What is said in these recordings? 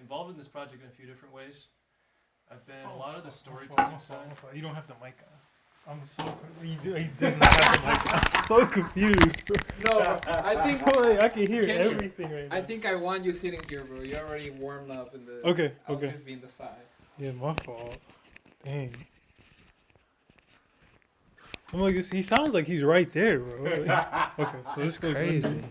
involved in this project in a few different ways. I've been a lot of the storytelling side. You don't have the mic on. I'm so confused. He does not have the mic on. I'm so confused, bro. No, I think I can hear everything right now. I think I want you sitting here, bro. You're already warmed up in the. Okay. I'll just be in the side. Yeah, my fault. Dang. I'm like, he sounds like he's right there, bro. Okay, so this goes crazy.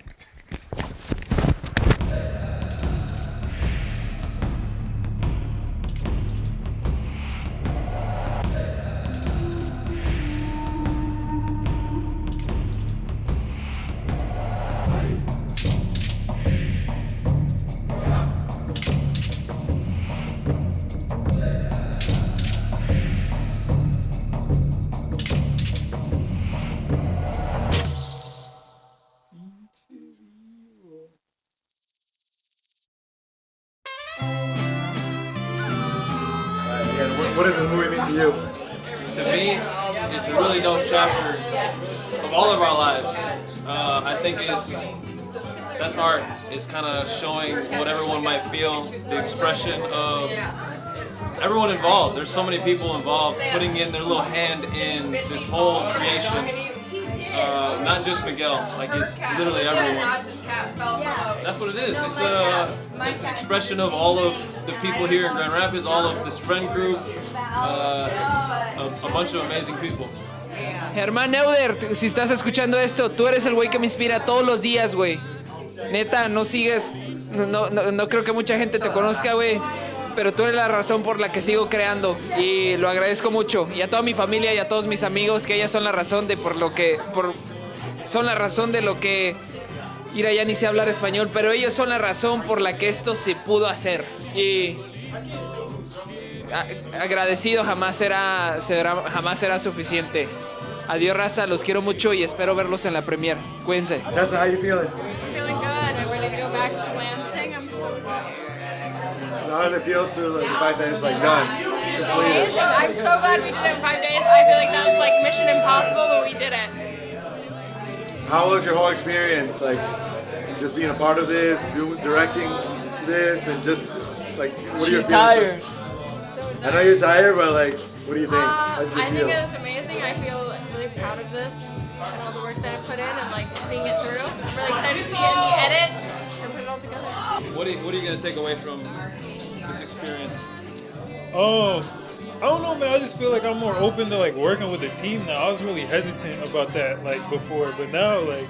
What does this movie mean to you? To me, it's a really dope chapter of all of our lives. I think that's art. It's kind of showing what everyone might feel, the expression of everyone involved. There's so many people involved putting in their little hand in this whole creation. Not just Miguel, like it's literally everyone. That's what it is. It's an expression of all of the people here in Grand Rapids, all of this friend group, a bunch of amazing people. Germán Neuder, si estás escuchando esto, tú eres el güey que me inspira todos los días, güey. Neta, no sigues, no creo que mucha gente te conozca, güey, pero tú eres la razón por la que sigo creando y lo agradezco mucho. Y a toda mi familia y a todos mis amigos, que ellas son la razón de son la razón de lo que... Mira, ya ni sé hablar español, pero ellos son la razón por la que esto se pudo hacer. Y agradecido jamás será suficiente. Adiós, raza, los quiero mucho y espero verlos en la premiere. Cuídense. Tessa, how you feeling? I'm feeling good. I'm ready to go back to Lansing. I'm so tired. How does it feel to the fact that it's like done? It's amazing. I'm so glad we did it in 5 days. I feel like that's like mission impossible, but we did it. How was your whole experience? Like, just being a part of this, directing this, and just like, what are your feelings? I know you're tired, but like, what do you think? How did you I feel? think it was amazing. I feel really proud of this and all the work that I put in and like seeing it through. I'm really excited to see it in the edit and put it all together. What are you gonna take away from this experience? Oh, I don't know, man. I just feel like I'm more open to like working with the team now. I was really hesitant about that like before, but now like,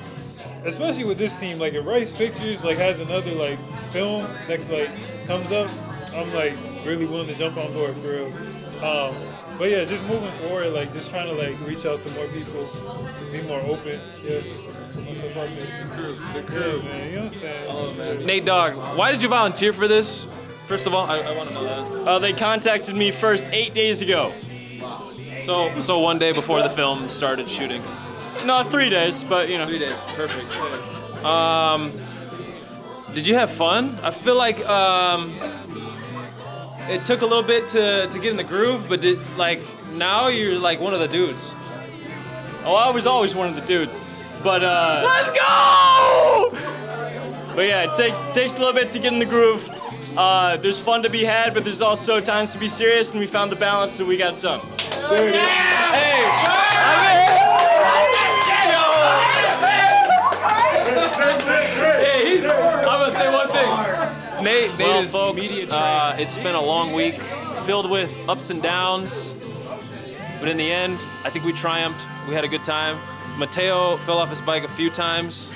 especially with this team, like if Rice Pictures like has another like film that like comes up, I'm like really willing to jump on board for real. But yeah, just moving forward, like just trying to like reach out to more people, be more open. Yeah. What's up about this? The crew, man. You know what I'm saying? Oh, man. Nate Dogg, why did you volunteer for this? First of all, I want to know that. They contacted me first 8 days ago. So 1 day before the film started shooting. No, 3 days, but you know. 3 days, perfect. Did you have fun? I feel like it took a little bit to get in the groove, but now you're like one of the dudes. Oh, I was always one of the dudes, but Let's go! But yeah, it takes a little bit to get in the groove. There's fun to be had, but there's also times to be serious, and we found the balance, so we got it done. I'm gonna say one thing. Nate is folks, media trained. it's been a long week filled with ups and downs, but in the end, I think we triumphed. We had a good time. Mateo fell off his bike a few times.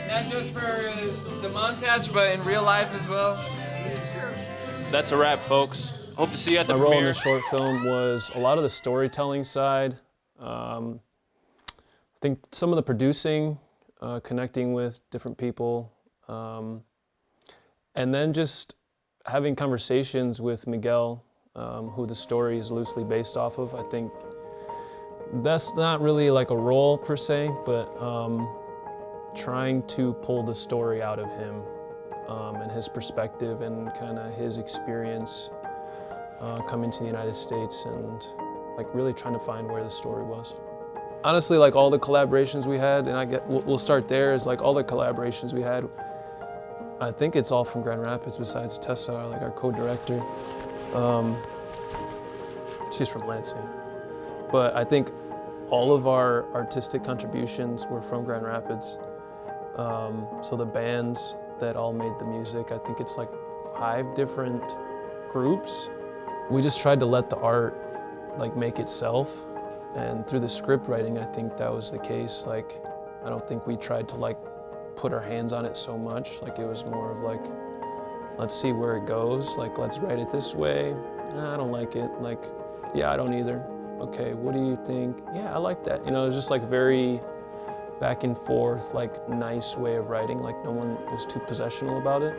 Not just for the montage, but in real life as well. That's a wrap, folks. Hope to see you at the My role in premiere. the short film was a lot of the storytelling side. I think some of the producing, connecting with different people, and then just having conversations with Miguel, who the story is loosely based off of. I think that's not really like a role per se, but trying to pull the story out of him and his perspective and kind of his experience coming to the United States and like really trying to find where the story was. Honestly, like all the collaborations we had, and we'll start there, is like all the collaborations we had, I think it's all from Grand Rapids besides Tessa, like our co-director. She's from Lansing. But I think all of our artistic contributions were from Grand Rapids. So the bands that all made the music, I think it's like 5 different groups. We just tried to let the art like make itself. And through the script writing, I think that was the case. Like, I don't think we tried to like put our hands on it so much. Like it was more of like, let's see where it goes. Like, let's write it this way. Nah, I don't like it. Like, yeah, I don't either. Okay, what do you think? Yeah, I like that. You know, it was just like very back and forth, like nice way of writing. Like no one was too possessional about it.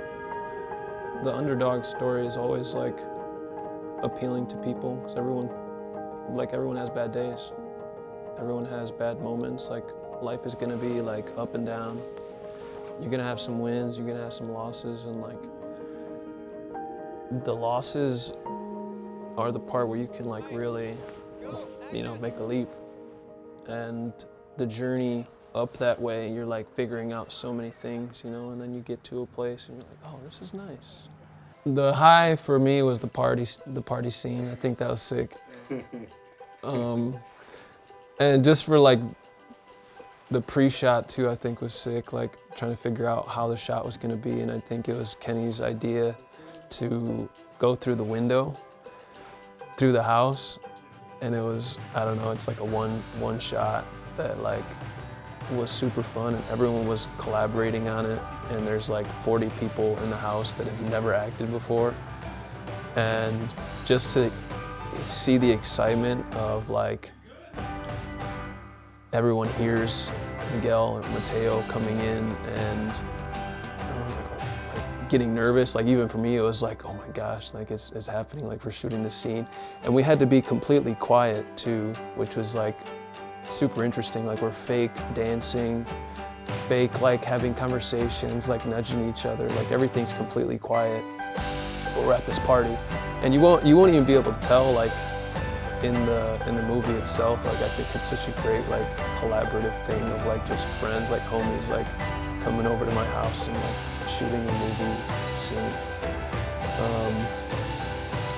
The underdog story is always like appealing to people because everyone has bad days. Everyone has bad moments. Like life is gonna be like up and down. You're gonna have some wins, you're gonna have some losses, and like the losses are the part where you can like really, you know, make a leap. And the journey up that way, you're like figuring out so many things, you know, and then you get to a place and you're like, oh, this is nice. The high for me was the party scene. I think that was sick. And just for like the pre-shot too, I think was sick, like trying to figure out how the shot was gonna be. And I think it was Kenny's idea to go through the window, through the house. And it was, I don't know, it's like a one shot that like was super fun and everyone was collaborating on it. And there's like 40 people in the house that have never acted before. And just to see the excitement of like, everyone hears Miguel and Mateo coming in and everyone's like, getting nervous. Like even for me, it was like, oh my gosh, like it's happening, like we're shooting this scene. And we had to be completely quiet too, which was like super interesting. Like we're fake dancing, fake like having conversations, like nudging each other, like everything's completely quiet. But we're at this party. And you won't even be able to tell like in the movie itself. Like I think it's such a great like collaborative thing of like just friends, like homies, like coming over to my house and like shooting a movie scene.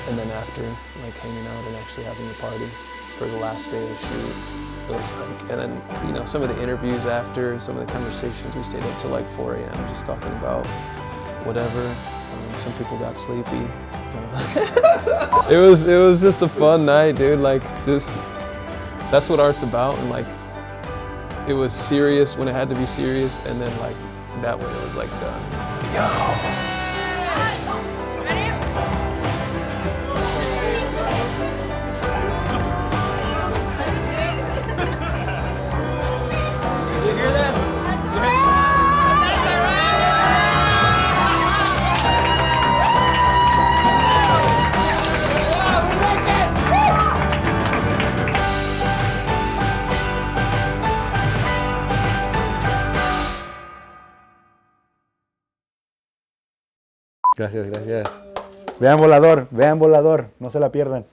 And then after like hanging out and actually having a party for the last day of the shoot. It was like, and then, you know, some of the interviews after and some of the conversations, we stayed up till like 4 a.m. just talking about whatever. Some people got sleepy. It was just a fun night, dude. Like, just, that's what art's about. And like, it was serious when it had to be serious. And then like, that when it was like done. Yo. Gracias, gracias. Vean Volador, no se la pierdan.